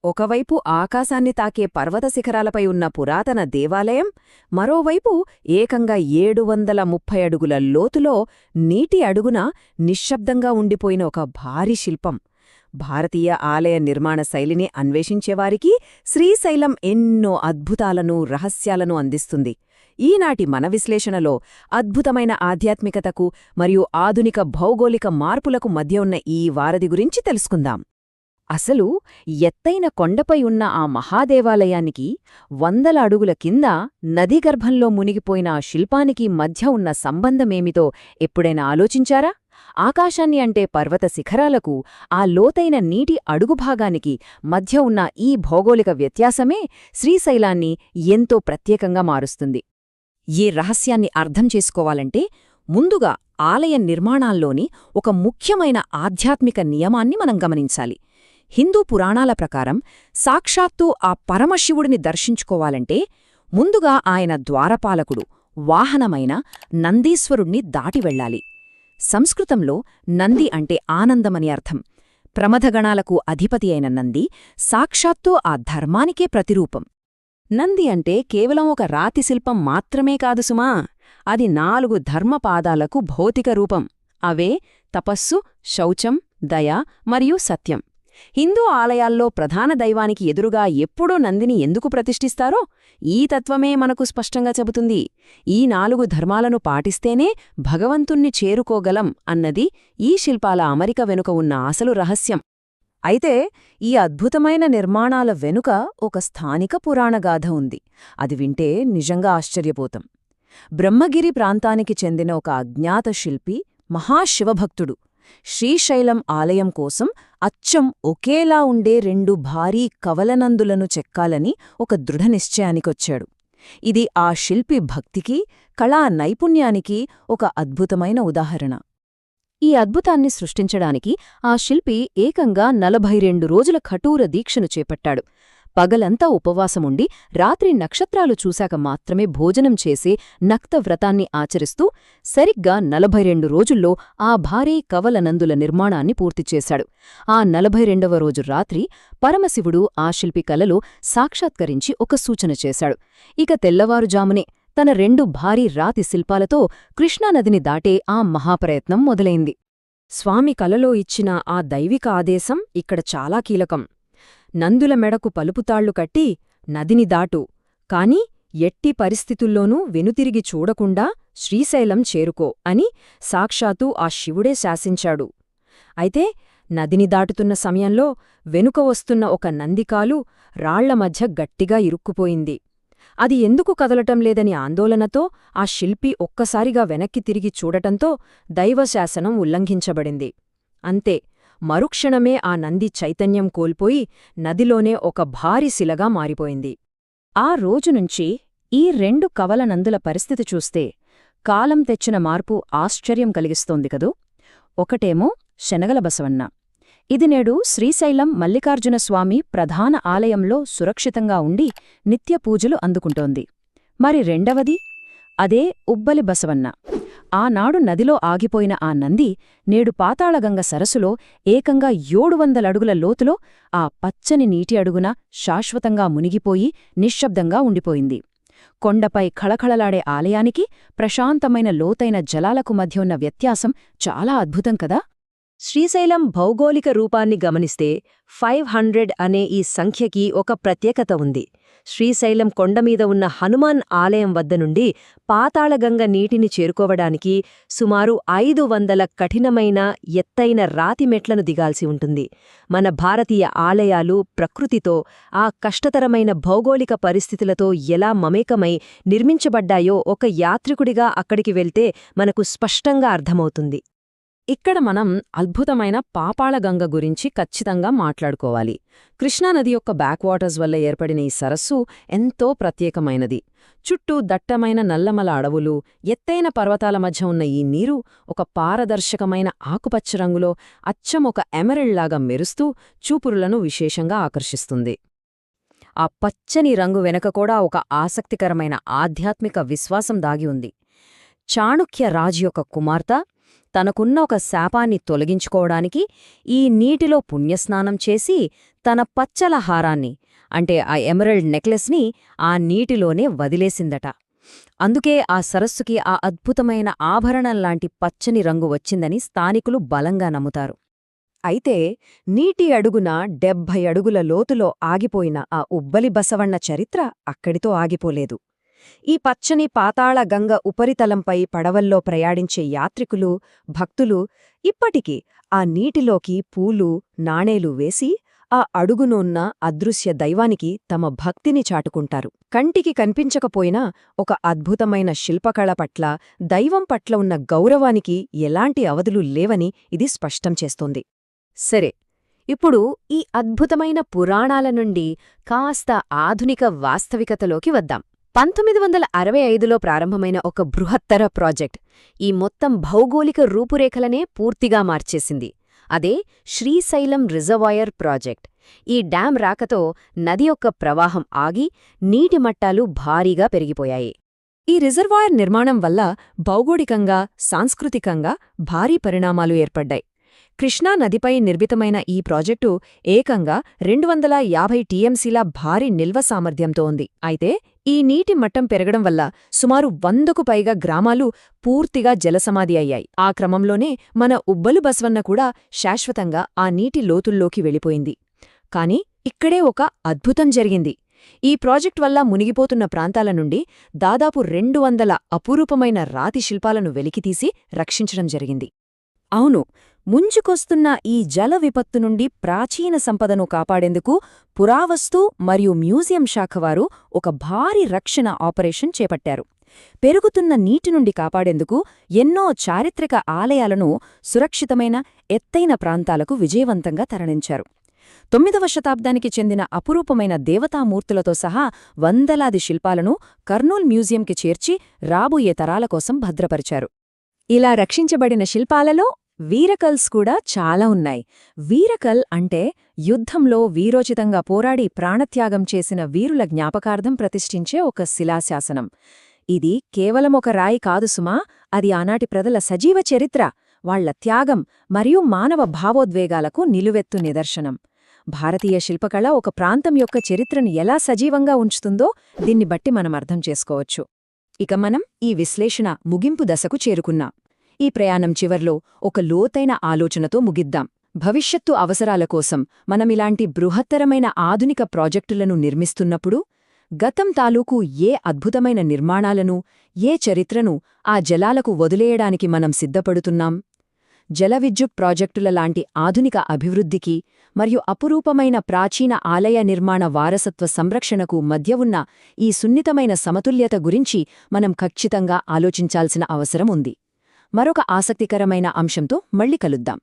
ఒకవైపు ఆకాశాన్ని తాకే పర్వత శిఖరాలపై ఉన్న పురాతన దేవాలయం, మరోవైపు ఏకంగా 730 అడుగుల లోతులో నీటి అడుగున నిశ్శబ్దంగా ఉండిపోయిన ఒక భారీ శిల్పం. భారతీయ ఆలయ నిర్మాణ శైలిని అన్వేషించేవారికి శ్రీశైలం ఎన్నో అద్భుతాలను, రహస్యాలను అందిస్తుంది. ఈనాటి మన విశ్లేషణలో అద్భుతమైన ఆధ్యాత్మికతకు మరియు ఆధునిక భౌగోళిక మార్పులకు మధ్య ఉన్న ఈ వారధి గురించి తెలుసుకుందాం. అసలు ఎత్తైన కొండపై ఉన్న ఆ మహాదేవాలయానికి 100 అడుగుల కింద నదీగర్భంలో మునిగిపోయిన ఆ శిల్పానికి మధ్య ఉన్న సంబంధమేమితో ఎప్పుడైనా ఆలోచించారా? ఆకాశాన్ని అంటే పర్వత శిఖరాలకు, ఆ లోతైన నీటి అడుగుభాగానికి మధ్య ఉన్న ఈ భౌగోళిక వ్యత్యాసమే శ్రీశైలాన్ని ఎంతో ప్రత్యేకంగా మారుస్తుంది. ఈ రహస్యాన్ని అర్థం చేసుకోవాలంటే ముందుగా ఆలయ నిర్మాణాల్లోని ఒక ముఖ్యమైన ఆధ్యాత్మిక నియమాన్ని మనం గమనించాలి. హిందూ పురాణాల ప్రకారం సాక్షాత్తు ఆ పరమశివుడిని దర్శించుకోవాలంటే ముందుగా ఆయన ద్వారపాలకుడు, వాహనమైన నందీశ్వరుణ్ణి దాటి వెళ్ళాలి. సంస్కృతంలో నంది అంటే ఆనందమని అర్థం. ప్రమథగణాలకు అధిపతి అయిన నంది సాక్షాత్తు ఆ ధర్మానికే ప్రతిరూపం. నంది అంటే కేవలం ఒక రాతి శిల్పం మాత్రమే కాదు సుమా, అది 4 ధర్మపాదాలకు భౌతిక రూపం. అవే తపస్సు, శౌచం, దయ మరియు సత్యం. హిందూ ఆలయాల్లో ప్రధాన దైవానికి ఎదురుగా ఎప్పుడూ నందిని ఎందుకు ప్రతిష్ఠిస్తారో ఈ తత్వమే మనకు స్పష్టంగా చెబుతుంది. ఈ 4 ధర్మాలను పాటిస్తేనే భగవంతుణ్ణి చేరుకోగలం అన్నది ఈ శిల్పాల అమరిక వెనుక ఉన్న అసలు రహస్యం. అయితే ఈ అద్భుతమైన నిర్మాణాల వెనుక ఒక స్థానిక పురాణగాథ ఉంది. అది వింటే నిజంగా ఆశ్చర్యపోతాం. బ్రహ్మగిరి ప్రాంతానికి చెందిన ఒక అజ్ఞాత శిల్పి, మహాశివభక్తుడు శ్రీశైలం ఆలయం కోసం అచ్చం ఒకేలా ఉండే 2 భారీ కవలనందులను చెక్కాలని ఒక దృఢనిశ్చయానికొచ్చాడు. ఇది ఆ శిల్పి భక్తికి, కళా నైపుణ్యానికి ఒక అద్భుతమైన ఉదాహరణ. ఈ అద్భుతాన్ని సృష్టించడానికి ఆ శిల్పి ఏకంగా 42 రోజుల కఠోర దీక్షను చేపట్టాడు. పగలంతా ఉపవాసముండి రాత్రి నక్షత్రాలు చూశాక మాత్రమే భోజనం చేసే నక్తవ్రతాన్ని ఆచరిస్తూ సరిగ్గా 42 రోజుల్లో ఆ భారీ కవలనందుల నిర్మాణాన్ని పూర్తిచేశాడు. ఆ 42వ రోజు రాత్రి పరమశివుడు ఆ శిల్పి కలలో సాక్షాత్కరించి ఒక సూచన చేశాడు. ఇక తెల్లవారుజామునే తన 2 భారీ రాతి శిల్పాలతో కృష్ణానదిని దాటే ఆ మహాప్రయత్నం మొదలైంది. స్వామి కలలో ఇచ్చిన ఆ దైవిక ఆదేశం ఇక్కడ చాలా కీలకం. నందుల మెడకు పలుపుతాళ్లు కట్టి నదిని దాటు, కాని ఎట్టి పరిస్థితుల్లోనూ వెనుతిరిగి చూడకుండా శ్రీశైలం చేరుకో అని సాక్షాత్తు ఆ శివుడే శాసించాడు. అయితే నదిని దాటుతున్న సమయంలో వెనుక వస్తున్న ఒక నందికాలు రాళ్ల మధ్య గట్టిగా ఇరుక్కుపోయింది. అది ఎందుకు కదలటం లేదని ఆందోళనతో ఆ శిల్పి ఒక్కసారిగా వెనక్కి తిరిగి చూడటంతో దైవశాసనం ఉల్లంఘించబడింది. అంతే, మరుక్షణమే ఆ నంది చైతన్యం కోల్పోయి నదిలోనే ఒక భారీ శిలగా మారిపోయింది. ఆ రోజునుంచి ఈ 2 కవలనందుల పరిస్థితి చూస్తే కాలం తెచ్చిన మార్పు ఆశ్చర్యం కలిగిస్తోంది కదూ. ఒకటేమో శనగల బసవన్న. ఇది నేడు శ్రీశైలం మల్లికార్జునస్వామి ప్రధాన ఆలయంలో సురక్షితంగా ఉండి నిత్య పూజలు అందుకుంటోంది. మరి రెండవది అదే ఉబ్బలి బసవన్న. ఆనాడు నదిలో ఆగిపోయిన ఆ నంది నేడు పాతాళగంగ సరస్సులో ఏకంగా 700 అడుగుల లోతులో ఆ పచ్చని నీటి అడుగున శాశ్వతంగా మునిగిపోయి నిశ్శబ్దంగా ఉండిపోయింది. కొండపై ఖళఖళలాడే ఆలయానికి ప్రశాంతమైన లోతైన జలాలకు మధ్య ఉన్న వ్యత్యాసం చాలా అద్భుతం కదా. శ్రీశైలం భౌగోళిక రూపాన్ని గమనిస్తే 500 అనే ఈ సంఖ్యకి ఒక ప్రత్యేకత ఉంది. శ్రీశైలం కొండమీద ఉన్న హనుమాన్ ఆలయం వద్ద నుండి పాతాళగంగ నీటిని చేరుకోవడానికి సుమారు 500 కఠినమైన ఎత్తైన రాతి మెట్లను దిగాల్సి ఉంటుంది. మన భారతీయ ఆలయాలు ప్రకృతితో, ఆ కష్టతరమైన భౌగోళిక పరిస్థితులతో ఎలా మమేకమై నిర్మించబడ్డాయో ఒక యాత్రికుడిగా అక్కడికి వెళ్తే మనకు స్పష్టంగా అర్థమవుతుంది. ఇక్కడ మనం అద్భుతమైన పాతాళగంగ గురించి ఖచ్చితంగా మాట్లాడుకోవాలి. కృష్ణానది యొక్క బ్యాక్వాటర్స్ వల్ల ఏర్పడిన ఈ సరస్సు ఎంతో ప్రత్యేకమైనది. చుట్టూ దట్టమైన నల్లమల అడవులు, ఎత్తైన పర్వతాల మధ్య ఉన్న ఈ నీరు ఒక పారదర్శకమైన ఆకుపచ్చ రంగులో అచ్చం ఒక ఎమరల్డ్లాగా మెరుస్తూ చూపురులను విశేషంగా ఆకర్షిస్తుంది. ఆ పచ్చని రంగు వెనక కూడా ఒక ఆసక్తికరమైన ఆధ్యాత్మిక విశ్వాసం దాగి ఉంది. చాణుక్య రాజు యొక్క కుమార్తె తనకున్న ఒక శాపాన్ని తొలగించుకోవడానికి ఈ నీటిలో పుణ్యస్నానం చేసి తన పచ్చల హారాన్ని అంటే ఆ ఎమరల్డ్ నెక్లెస్ని ఆ నీటిలోనే వదిలేసిందట. అందుకే ఆ సరస్సుకి ఆ అద్భుతమైన ఆభరణంలాంటి పచ్చని రంగు వచ్చిందని స్థానికులు బలంగా నమ్ముతారు. అయితే నీటి అడుగున 70 అడుగుల లోతులో ఆగిపోయిన ఆ ఉబ్బలి బసవಣ್ణ చరిత్ర అక్కడితో ఆగిపోలేదు. ఈ పచ్చని పాతాళ గంగ ఉపరితలంపై పడవల్లో ప్రయాణించే యాత్రికులు, భక్తులు ఇప్పటికీ ఆ నీటిలోకి పూలు, నాణేలు వేసి ఆ అడుగునున్న అదృశ్య దైవానికి తమ భక్తిని చాటుకుంటారు. కంటికి కనిపించకపోయినా ఒక అద్భుతమైన శిల్పకళ పట్ల, దైవం పట్ల ఉన్న గౌరవానికి ఎలాంటి అవధులు లేవని ఇది స్పష్టం చేస్తోంది. సరే, ఇప్పుడు ఈ అద్భుతమైన పురాణాల నుండి కాస్త ఆధునిక వాస్తవికతలోకి వద్దాం. 1965లో ప్రారంభమైన ఒక బృహత్తర ప్రాజెక్ట్ ఈ మొత్తం భౌగోళిక రూపురేఖలనే పూర్తిగా మార్చేసింది. అదే శ్రీశైలం రిజర్వాయర్ ప్రాజెక్ట్. ఈ డ్యాం రాకతో నది యొక్క ప్రవాహం ఆగి నీటి మట్టాలు భారీగా పెరిగిపోయాయి. ఈ రిజర్వాయర్ నిర్మాణం వల్ల భౌగోళికంగా, సాంస్కృతికంగా భారీ పరిణామాలు ఏర్పడ్డాయి. కృష్ణా నదిపై నిర్మితమైన ఈ ప్రాజెక్టు ఏకంగా 250 టీఎంసీల భారీ నిల్వ సామర్థ్యంతో ఉంది. అయితే ఈ నీటి మట్టం పెరగడం వల్ల సుమారు 100కు పైగా గ్రామాలు పూర్తిగా జలసమాధి అయ్యాయి. ఆ క్రమంలోనే మన ఉబ్బలు బసవన్న కూడా శాశ్వతంగా ఆ నీటి లోతుల్లోకి వెళ్ళిపోయింది. కాని ఇక్కడే ఒక అద్భుతం జరిగింది. ఈ ప్రాజెక్ట్ వల్ల మునిగిపోతున్న ప్రాంతాల నుండి దాదాపు 200 అపురూపమైన రాతి శిల్పాలను వెలికితీసి రక్షించడం జరిగింది. అవును, ముంచుకొస్తున్న ఈ జల విపత్తు నుండి ప్రాచీన సంపదను కాపాడేందుకు పురావస్తు మరియు మ్యూజియం శాఖవారు ఒక భారీ రక్షణ ఆపరేషన్ చేపట్టారు. పెరుగుతున్న నీటి నుండి కాపాడేందుకు ఎన్నో చారిత్రక ఆలయాలను సురక్షితమైన, ఎత్తైన ప్రాంతాలకు విజయవంతంగా తరలించారు. 9వ శతాబ్దానికి చెందిన అపురూపమైన దేవతామూర్తులతో సహా వందలాది శిల్పాలను కర్నూల్ మ్యూజియంకి చేర్చి రాబోయే తరాల కోసం భద్రపరిచారు. ఇలా రక్షించబడిన శిల్పాలలో వీరకల్స్ కూడా చాలా ఉన్నాయి. వీరకల్ అంటే యుద్ధంలో వీరోచితంగా పోరాడి ప్రాణత్యాగం చేసిన వీరుల జ్ఞాపకార్థం ప్రతిష్ఠించే ఒక శిలాశాసనం. ఇది కేవలం ఒక రాయి కాదు సుమా, అది ఆనాటి ప్రజల సజీవ చరిత్ర, వాళ్ల త్యాగం మరియు మానవ భావోద్వేగాలకు నిలువెత్తు నిదర్శనం. భారతీయ శిల్పకళ ఒక ప్రాంతం యొక్క చరిత్రను ఎలా సజీవంగా ఉంచుతుందో దీన్ని బట్టి మనం అర్థం చేసుకోవచ్చు. ఇక మనం ఈ విశ్లేషణ ముగింపు దశకు చేరుకున్నాం. ఈ ప్రయాణం చివర్లో ఒక లోతైన ఆలోచనతో ముగిద్దాం. భవిష్యత్తు అవసరాల కోసం మనమిలాంటి బృహత్తరమైన ఆధునిక ప్రాజెక్టులను నిర్మిస్తున్నప్పుడు గతం తాలూకు ఏ అద్భుతమైన నిర్మాణాలను, ఏ చరిత్రను ఆ జలాలకు వదిలేయడానికి మనం సిద్ధపడుతున్నాం? జలవిద్యుత్ ప్రాజెక్టుల లాంటి ఆధునిక అభివృద్ధికి మరియు అపురూపమైన ప్రాచీన ఆలయ నిర్మాణ వారసత్వ సంరక్షణకు మధ్య ఉన్న ఈ సున్నితమైన సమతుల్యత గురించి మనం ఖచ్చితంగా ఆలోచించాల్సిన అవసరం ఉంది. మరొక ఆసక్తికరమైన అంశంతో మళ్ళీ కలుద్దాం.